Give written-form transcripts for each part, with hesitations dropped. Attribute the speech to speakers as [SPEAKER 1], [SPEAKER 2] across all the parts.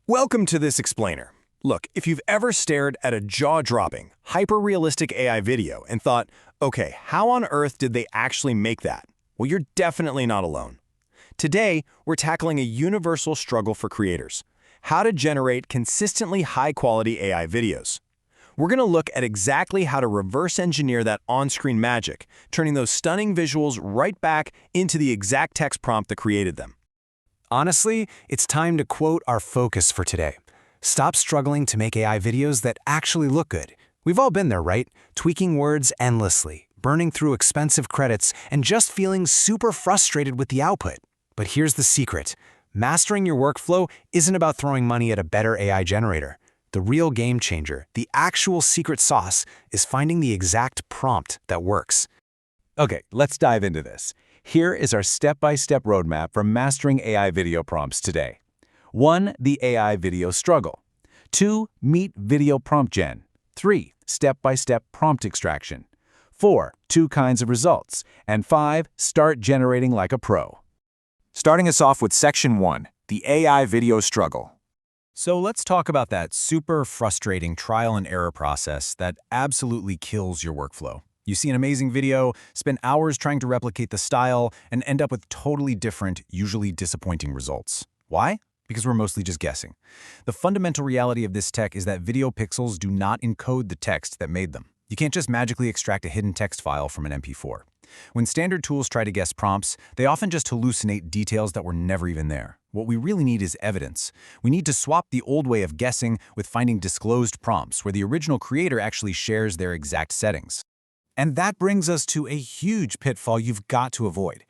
[SPEAKER 1] Welcome to this explainer. Look, if you've ever stared at a jaw-dropping, hyper-realistic AI video and thought, okay, how on earth did they actually make that? Well, you're definitely not alone. Today, we're tackling a universal struggle for creators: how to generate consistently high-quality AI videos. We're going to look at exactly how to reverse engineer that on-screen magic, turning those stunning visuals right back into the exact text prompt that created them.
[SPEAKER 2] Honestly, it's time to quote our focus for today. Stop struggling to make AI videos that actually look good. We've all been there, right? Tweaking words endlessly, burning through expensive credits, and just feeling super frustrated with the output. But here's the secret. Mastering your workflow isn't about throwing money at a better AI generator. The real game changer, the actual secret sauce, is finding the exact prompt that works.
[SPEAKER 3] Okay, let's dive into this. Here is our step-by-step roadmap for mastering AI video prompts today. 1. The AI video struggle. 2. Meet VideoPromptGen. 3. Step-by-step prompt extraction. 4. 2 kinds of results. And 5. Start generating like a pro. Starting us off with Section 1, the AI video struggle.
[SPEAKER 2] So let's talk about that super frustrating trial and error process that absolutely kills your workflow. You see an amazing video, spend hours trying to replicate the style, and end up with totally different, usually disappointing results. Why? Because we're mostly just guessing. The fundamental reality of this tech is that video pixels do not encode the text that made them. You can't just magically extract a hidden text file from an MP4. When standard tools try to guess prompts, they often just hallucinate details that were never even there. What we really need is evidence. We need to swap the old way of guessing with finding disclosed prompts, where the original creator actually shares their exact settings. And that brings us to a huge pitfall you've got to avoid: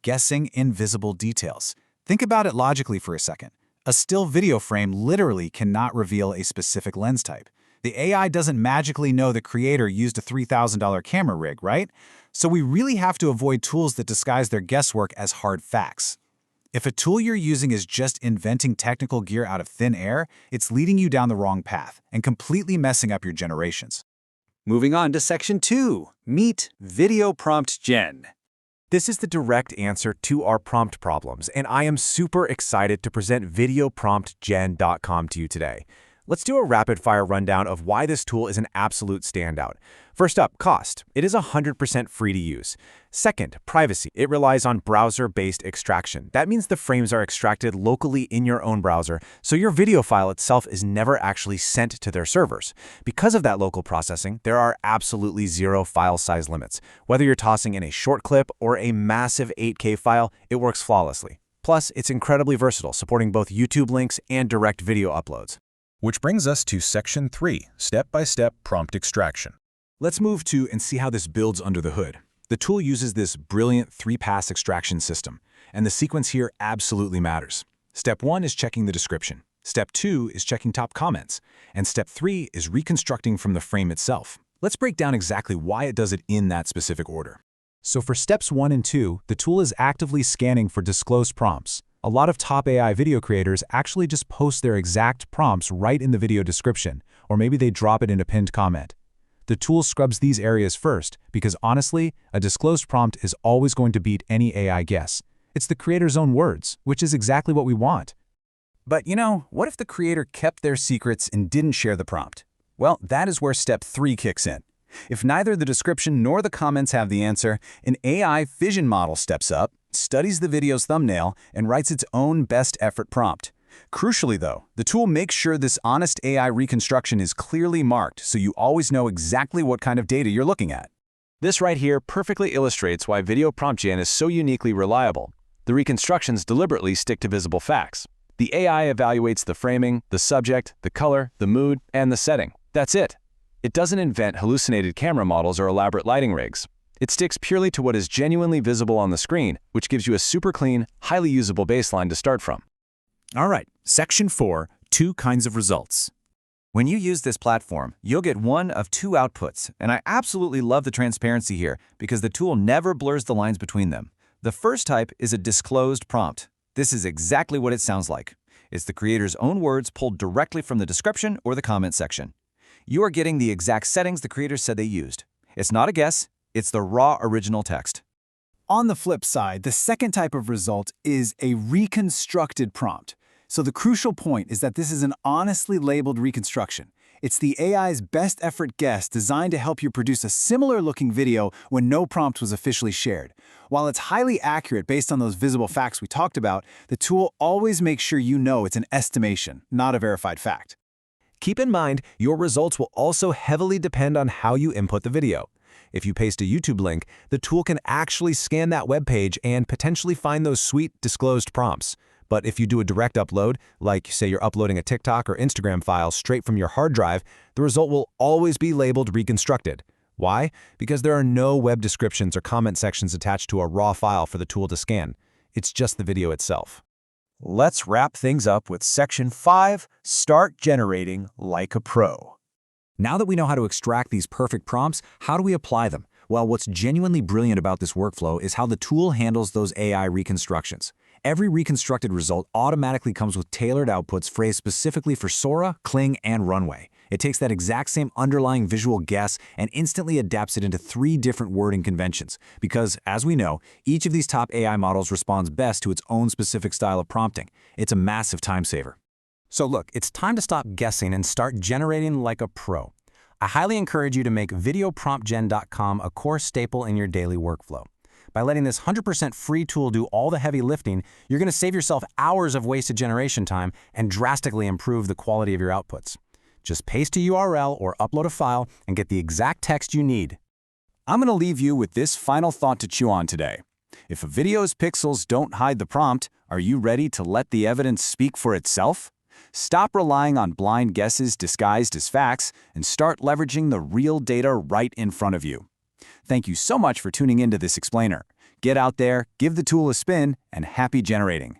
[SPEAKER 2] guessing invisible details. Think about it logically for a second. A still video frame literally cannot reveal a specific lens type. The AI doesn't magically know the creator used a $3,000 camera rig, right? So we really have to avoid tools that disguise their guesswork as hard facts. If a tool you're using is just inventing technical gear out of thin air, it's leading you down the wrong path and completely messing up your generations.
[SPEAKER 3] Moving on to Section 2, meet VideoPromptGen.
[SPEAKER 1] This is the direct answer to our prompt problems, and I am super excited to present VideoPromptGen.com to you today. Let's do a rapid-fire rundown of why this tool is an absolute standout. First up, cost. It is 100% free to use. Second, privacy. It relies on browser-based extraction. That means the frames are extracted locally in your own browser, so your video file itself is never actually sent to their servers. Because of that local processing, there are absolutely zero file size limits. Whether you're tossing in a short clip or a massive 8K file, it works flawlessly. Plus, it's incredibly versatile, supporting both YouTube links and direct video uploads.
[SPEAKER 4] Which brings us to Section 3, Step-by-Step Prompt Extraction.
[SPEAKER 2] Let's move to and see how this builds under the hood. The tool uses this brilliant 3-pass extraction system, and the sequence here absolutely matters. Step 1 is checking the description. Step 2 is checking top comments. And Step 3 is reconstructing from the frame itself. Let's break down exactly why it does it in that specific order. So for Steps 1 and 2, the tool is actively scanning for disclosed prompts. A lot of top AI video creators actually just post their exact prompts right in the video description, or maybe they drop it in a pinned comment. The tool scrubs these areas first because honestly, a disclosed prompt is always going to beat any AI guess. It's the creator's own words, which is exactly what we want. But what if the creator kept their secrets and didn't share the prompt? Well, that is where Step 3 kicks in. If neither the description nor the comments have the answer, an AI vision model steps up, studies the video's thumbnail, and writes its own best effort prompt. Crucially though, the tool makes sure this honest AI reconstruction is clearly marked so you always know exactly what kind of data you're looking at.
[SPEAKER 1] This right here perfectly illustrates why VideoPromptGen is so uniquely reliable. The reconstructions deliberately stick to visible facts. The AI evaluates the framing, the subject, the color, the mood, and the setting. That's it. It doesn't invent hallucinated camera models or elaborate lighting rigs. It sticks purely to what is genuinely visible on the screen, which gives you a super clean, highly usable baseline to start from.
[SPEAKER 2] All right, Section 4, 2 kinds of results. When you use this platform, you'll get one of 2 outputs, and I absolutely love the transparency here because the tool never blurs the lines between them. The first type is a disclosed prompt. This is exactly what it sounds like. It's the creator's own words pulled directly from the description or the comment section. You are getting the exact settings the creator said they used. It's not a guess, it's the raw original text. On the flip side, the second type of result is a reconstructed prompt. So the crucial point is that this is an honestly labeled reconstruction. It's the AI's best effort guess designed to help you produce a similar-looking video when no prompt was officially shared. While it's highly accurate based on those visible facts we talked about, the tool always makes sure you know it's an estimation, not a verified fact.
[SPEAKER 1] Keep in mind, your results will also heavily depend on how you input the video. If you paste a YouTube link, the tool can actually scan that web page and potentially find those sweet disclosed prompts. But if you do a direct upload, like say you're uploading a TikTok or Instagram file straight from your hard drive, the result will always be labeled reconstructed. Why? Because there are no web descriptions or comment sections attached to a raw file for the tool to scan. It's just the video itself.
[SPEAKER 3] Let's wrap things up with Section 5, Start Generating Like a Pro.
[SPEAKER 2] Now that we know how to extract these perfect prompts, how do we apply them? Well, what's genuinely brilliant about this workflow is how the tool handles those AI reconstructions. Every reconstructed result automatically comes with tailored outputs phrased specifically for Sora, Kling, and Runway. It takes that exact same underlying visual guess and instantly adapts it into 3 different wording conventions. Because, as we know, each of these top AI models responds best to its own specific style of prompting. It's a massive time saver.
[SPEAKER 5] So look, it's time to stop guessing and start generating like a pro. I highly encourage you to make VideoPromptGen.com a core staple in your daily workflow. By letting this 100% free tool do all the heavy lifting, you're going to save yourself hours of wasted generation time and drastically improve the quality of your outputs. Just paste a URL or upload a file and get the exact text you need.
[SPEAKER 2] I'm going to leave you with this final thought to chew on today. If a video's pixels don't hide the prompt, are you ready to let the evidence speak for itself? Stop relying on blind guesses disguised as facts and start leveraging the real data right in front of you. Thank you so much for tuning into this explainer. Get out there, give the tool a spin, and happy generating.